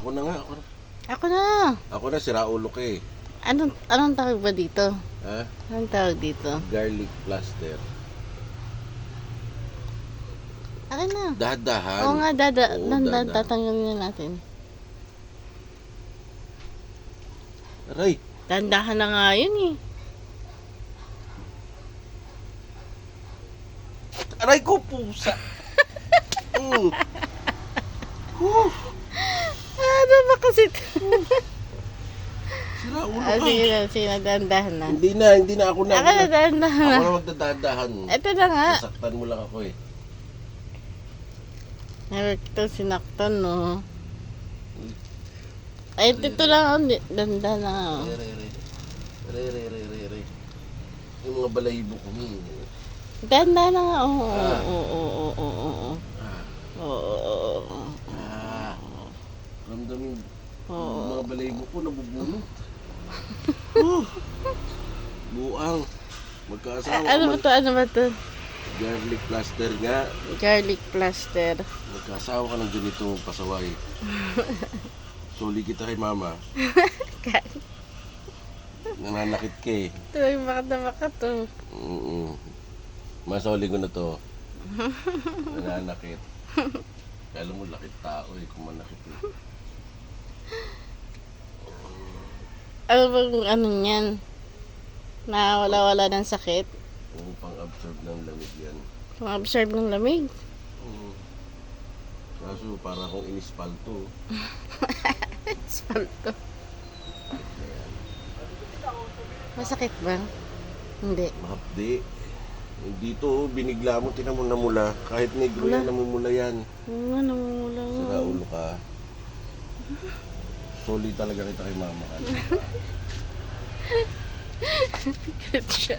Ako na nga. Ako na. Ako na, sira ulo ka eh. Anong tawag ba dito? Ha? Anong tawag dito? Garlic plaster. Akin na. Dahan-dahan. Oo nga, Oo, dahan-dahan. tatanggalin na natin. Aray. Dandahan na nga yun eh. Aray ko, pusa. Ano ba kasi ito? Sira ulo ka. Sige na, dandahan na. Hindi na ako na. Ako na, dandahan na. Ako na magdadahan. Ito na nga. Sasaktan mo lang ako eh. Ito sinaktan, no? Ay, ito lang. Dandahan na nga. Oh. Re. Yung mga balahibo ko min. Dandahan na nga. Oo. Ramdamin. Oo. Yung mga balahibo ko nabubulot. Buang. Magkaasawa Ano ba to? Garlic plaster nga. Garlic plaster. Magkaasawa ka ng ganito pasaway. Suli kita kay mama. Nananakit ka eh. Ito, bakit na baka to? Masoli ko na to. Nananakit. Kaya alam mo, lakit tao eh, kung manakit eh. Ano bang ano niyan? Nakawala-wala ng sakit? Yung pang-absorb ng lamig yan. Pang-absorb ng lamig? Kaso para akong inispalto. Spalto. Masakit ba? Hindi. Mahapdi. Dito, binigla mo, tinan mo namula. Kahit negro yan, namumula yan. Oo, namumula nga. Sira ulo ka. Soli talaga kita kay mama ka. Good siya.